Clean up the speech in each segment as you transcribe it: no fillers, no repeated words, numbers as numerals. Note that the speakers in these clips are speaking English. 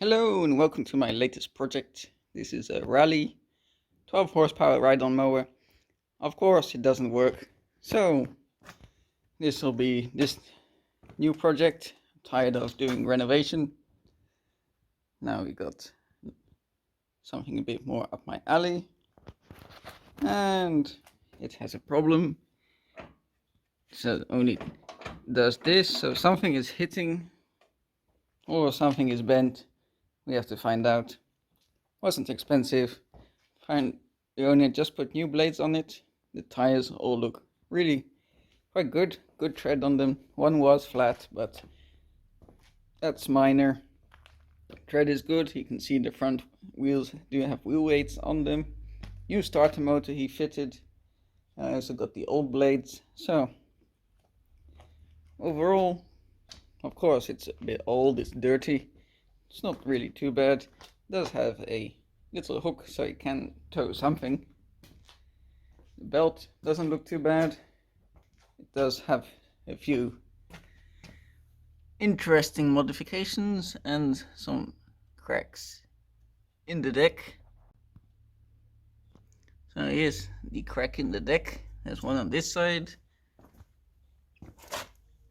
Hello and welcome to my latest project. This is a rally 12 horsepower ride-on mower. Of course it doesn't work, so this will be this new project. I'm tired of doing renovation. Now we got something a bit more up my alley, and it has a problem. So it only does this, so something is hitting or something is bent. We have to find out. Wasn't expensive. The owner just put new blades on it. The tires all look really quite good. Good tread on them. One was flat, but that's minor. Tread is good. You can see the front wheels do have wheel weights on them. New starter motor he fitted. I also got the old blades. So overall, of course, it's a bit old. It's dirty. It's not really too bad. It does have a little hook so you can tow something. The belt doesn't look too bad. It does have a few interesting modifications and some cracks in the deck. So here's the crack in the deck. There's one on this side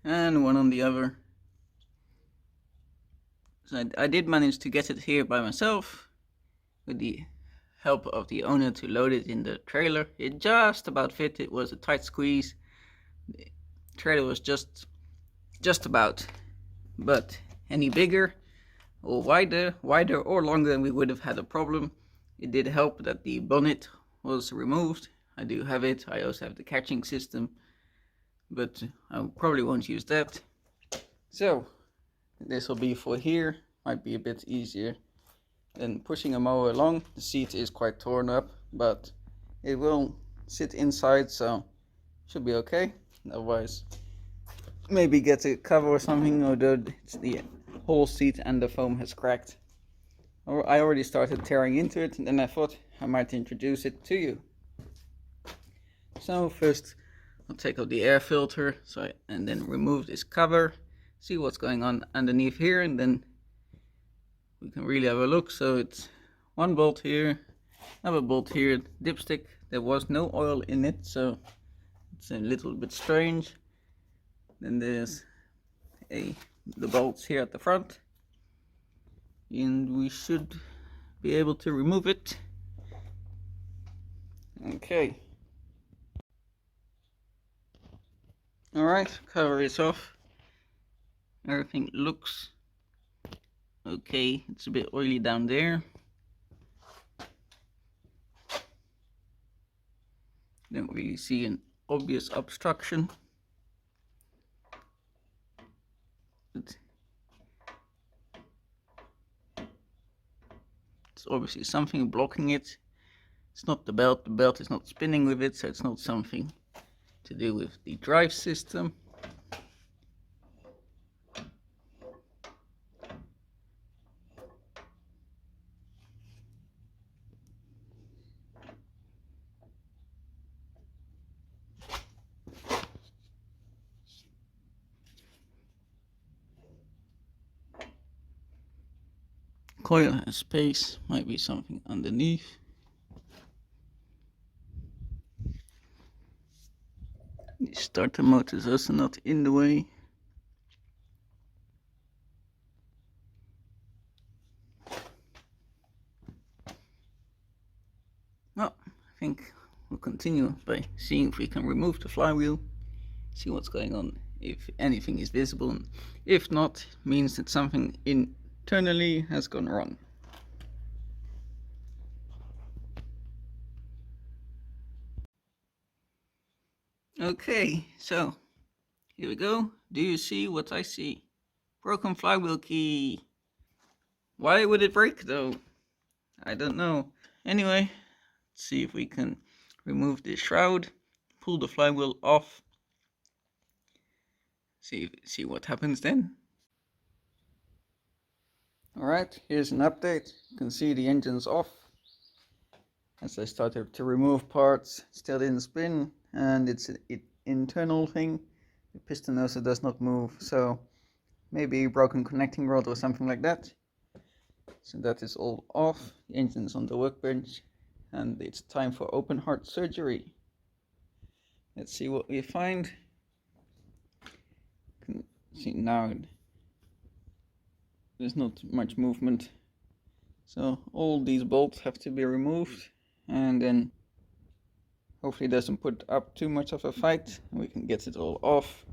and one on the other. So I did manage to get it here by myself with the help of the owner to load it in the trailer. It just about fit. It was a tight squeeze. The trailer was just about, but any bigger or wider or longer, and we would have had a problem. It did help that the bonnet was removed. I do have it. I also have the catching system, but I probably won't use that. So this will be for here. Might be a bit easier than pushing a mower along. The seat is quite torn up, but it will sit inside, so should be okay. Otherwise, maybe get a cover or something, although it's the whole seat and the foam has cracked. I already started tearing into it, and then I thought I might introduce it to you. So first I'll take out the air filter, and then remove this cover, see what's going on underneath here, and then we can really have a look. So it's one bolt here, another bolt here, dipstick. There was no oil in it, so it's a little bit strange. Then there's the bolts here at the front, and we should be able to remove it. Okay. Alright, cover is off. Everything looks okay. It's a bit oily down there. Don't really see an obvious obstruction. But it's obviously something blocking it. It's not the belt. The belt is not spinning with it, so it's not something to do with the drive system. Coil has space, might be something underneath. The starter motor is also not in the way. Well, I think we'll continue by seeing if we can remove the flywheel, see what's going on, if anything is visible. If not, it means that something internally has gone wrong. Okay, so here we go. Do you see what I see? Broken flywheel key. Why would it break though? I don't know. Anyway, let's see if we can remove this shroud, pull the flywheel off, see what happens then. Alright, here's an update. You can see the engine's off. As I started to remove parts, it still didn't spin, and it's an internal thing. The piston also does not move, so maybe broken connecting rod or something like that. So that is all off. The engine is on the workbench and it's time for open heart surgery. Let's see what we find. See, now there's not much movement, so all these bolts have to be removed, and then hopefully it doesn't put up too much of a fight and we can get it all off.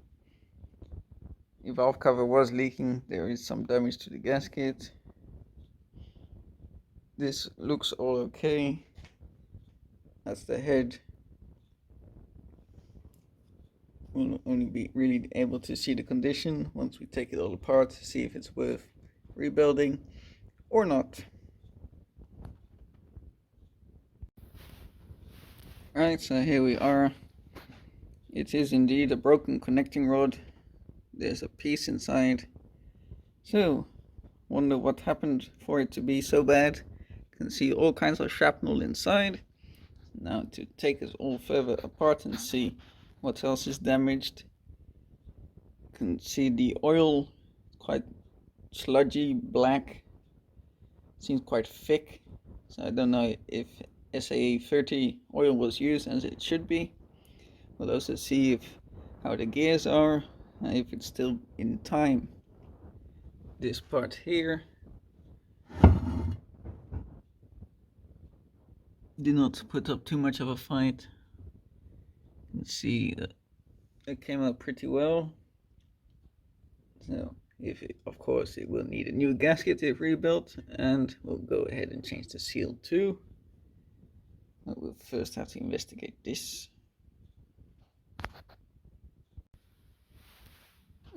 The valve cover was leaking, there is some damage to the gasket. This looks all okay. That's the head. We'll only be really able to see the condition once we take it all apart, see if it's worth rebuilding or not. Right, so here we are. It is indeed a broken connecting rod. There's a piece inside. So, wonder what happened for it to be so bad. You can see all kinds of shrapnel inside. Now to take it all further apart and see what else is damaged. You can see the oil, quite sludgy, black. Seems quite thick. So I don't know if SA30 oil was used as it should be. We'll also see how the gears are, if it's still in time. This part here did not put up too much of a fight. You can see that it came out pretty well. So of course it will need a new gasket if rebuilt, and we'll go ahead and change the seal too. But we'll first have to investigate this.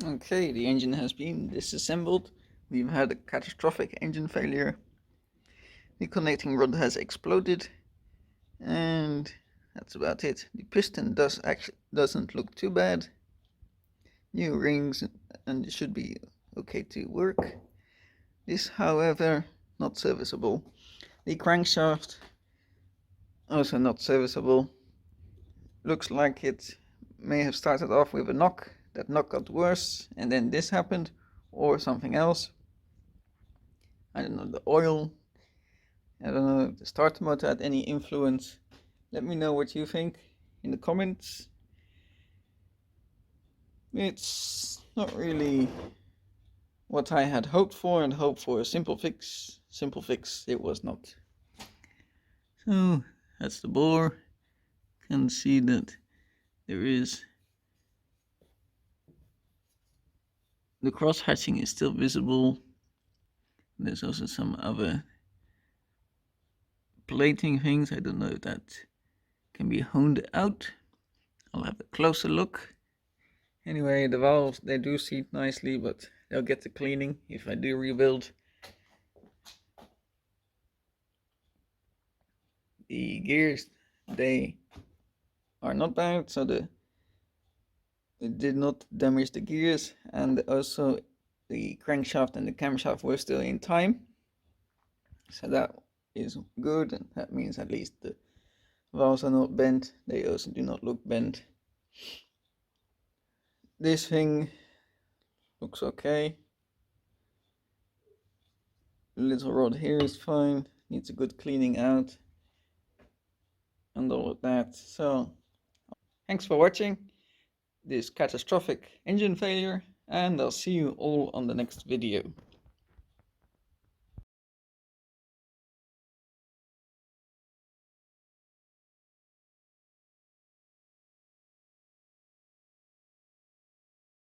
Okay, the engine has been disassembled. We've had a catastrophic engine failure. The connecting rod has exploded, and that's about it. The piston doesn't look too bad. New rings, and it should be okay to work. This, however, not serviceable. The crankshaft, also not serviceable. Looks like it may have started off with a knock. That knock got worse, and then this happened, or something else. I don't know, the oil. I don't know if the starter motor had any influence. Let me know what you think in the comments. It's not really what I had hoped for, and hoped for a simple fix. Simple fix it was not. So that's the bore. You can see that there is the cross hatching is still visible. There's also some other plating things. I don't know if that can be honed out. I'll have a closer look. Anyway, the valves, they do seat nicely, but they'll get the cleaning if I do rebuild. The gears, they are not bad, so it did not damage the gears, and also the crankshaft and the camshaft were still in time. So that is good, and that means at least the valves are not bent. They also do not look bent. This thing looks okay. The little rod here is fine, needs a good cleaning out and all of that. So thanks for watching this catastrophic engine failure, and I'll see you all on the next video.